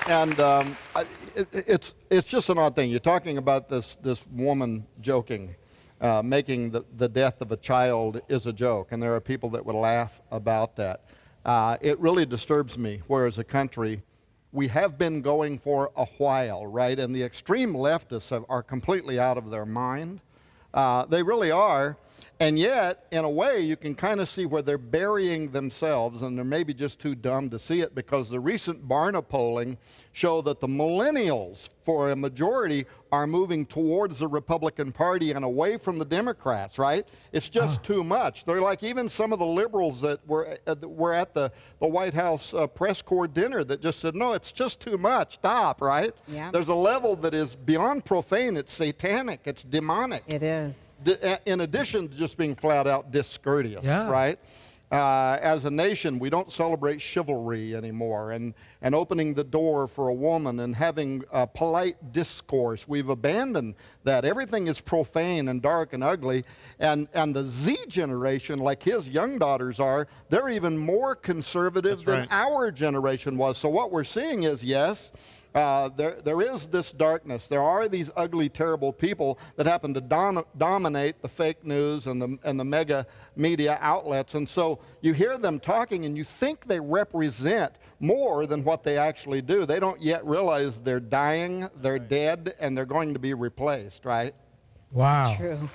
And it's just an odd thing. You're talking about this woman joking, making the death of a child is a joke, and there are people that would laugh about that. It really disturbs me, where as a country, we have been going for a while, right? And the extreme leftists are completely out of their mind. They really are. And yet, in a way, you can kind of see where they're burying themselves, and they're maybe just too dumb to see it, because the recent Barna polling show that the millennials, for a majority, are moving towards the Republican Party and away from the Democrats, right? It's just too much. They're like even some of the liberals that were at the White House press corps dinner that just said, no, it's just too much, stop, right? Yeah. There's a level that is beyond profane, it's satanic, it's demonic. It is. In addition to just being flat out discourteous, right? As a nation, we don't celebrate chivalry anymore, and opening the door for a woman and having polite discourse. We've abandoned that. Everything is profane and dark and ugly, and the Z generation, like his young daughters are, they're even more conservative than our generation was. So what we're seeing is, yes, there is this darkness. There are these ugly, terrible people that happen to dominate the fake news and the mega media outlets. And so you hear them talking and you think they represent more than what they actually do. They don't yet realize they're dying, they're dead, and they're going to be replaced, right? Wow. True.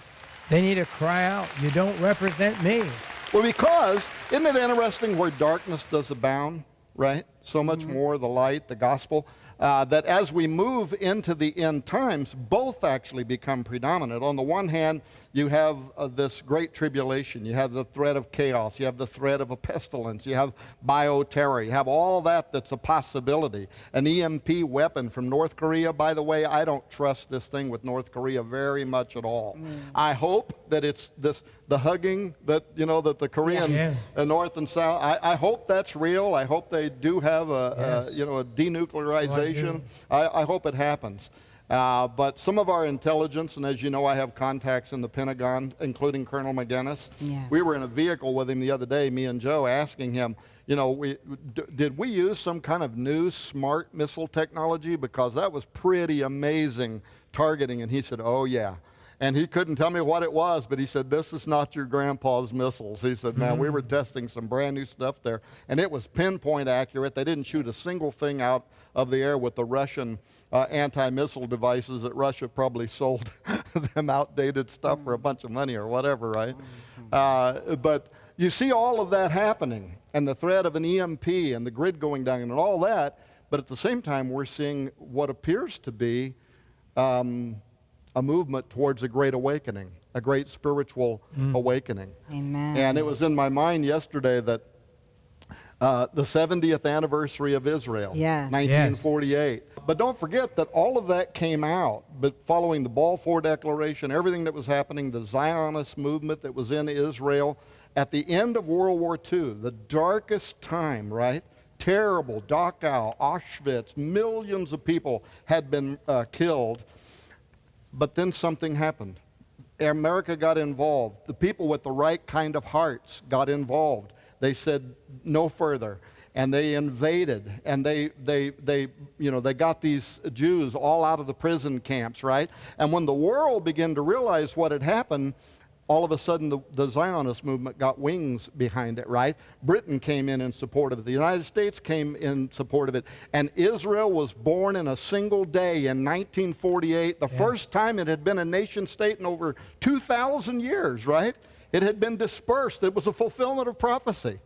They need to cry out, you don't represent me. Well, because, isn't it interesting where darkness does abound, right? So much more the light, the gospel. That as we move into the end times, both actually become predominant. On the one hand, you have this great tribulation. You have the threat of chaos. You have the threat of a pestilence. You have bioterror. You have all that's a possibility. An EMP weapon from North Korea. By the way, I don't trust this thing with North Korea very much at all. I hope that it's the hugging that the Korean North and South. I hope that's real. I hope they do have a denuclearization. I hope it happens. But some of our intelligence, and as you know, I have contacts in the Pentagon, including Colonel McGinnis. Yes. We were in a vehicle with him the other day, me and Joe, asking him, did we use some kind of new smart missile technology? Because that was pretty amazing targeting. And he said, oh, yeah. And he couldn't tell me what it was, but he said, this is not your grandpa's missiles. He said, man, we were testing some brand new stuff there, and it was pinpoint accurate. They didn't shoot a single thing out of the air with the Russian anti-missile devices that Russia probably sold them outdated stuff for a bunch of money or whatever, right? But you see all of that happening, and the threat of an EMP and the grid going down and all that, but at the same time, we're seeing what appears to be a movement towards a great awakening, a great spiritual awakening. Amen. And it was in my mind yesterday that the 70th anniversary of Israel, Yes. 1948. But don't forget that all of that came out, but following the Balfour Declaration, everything that was happening, the Zionist movement that was in Israel, at the end of World War II, the darkest time, right? Terrible, Dachau, Auschwitz, millions of people had been killed. But then something happened. America got involved. The people with the right kind of hearts got involved. They said no further, and they invaded, and they got these Jews all out of the prison camps, right? And when the world began to realize what had happened, all of a sudden the Zionist movement got wings behind it, right? Britain came in support of it. The United States came in support of it. And Israel was born in a single day in 1948, the first time it had been a nation state in over 2,000 years, right? It had been dispersed. It was a fulfillment of prophecy.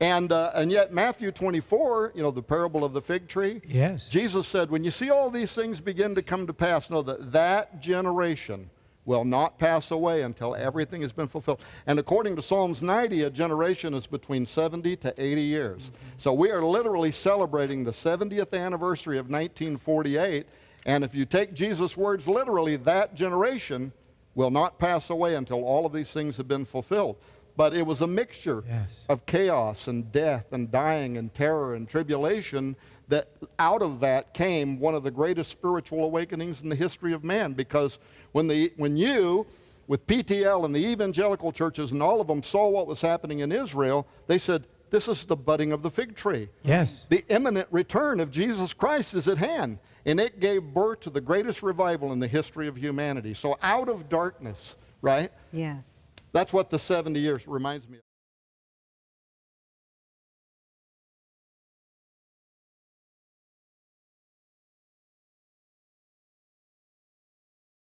And yet Matthew 24, the parable of the fig tree, Jesus said, when you see all these things begin to come to pass, know that generation will not pass away until everything has been fulfilled. And according to Psalms 90, a generation is between 70 to 80 years. So we are literally celebrating the 70th anniversary of 1948, and if you take Jesus' words literally, that generation will not pass away until all of these things have been fulfilled. But it was a mixture of chaos and death and dying and terror and tribulation, that out of that came one of the greatest spiritual awakenings in the history of man. Because when you, with PTL and the evangelical churches and all of them, saw what was happening in Israel, they said, This is the budding of the fig tree. Yes. The imminent return of Jesus Christ is at hand, and it gave birth to the greatest revival in the history of humanity. So out of darkness, right? Yes. That's what the 70 years reminds me of.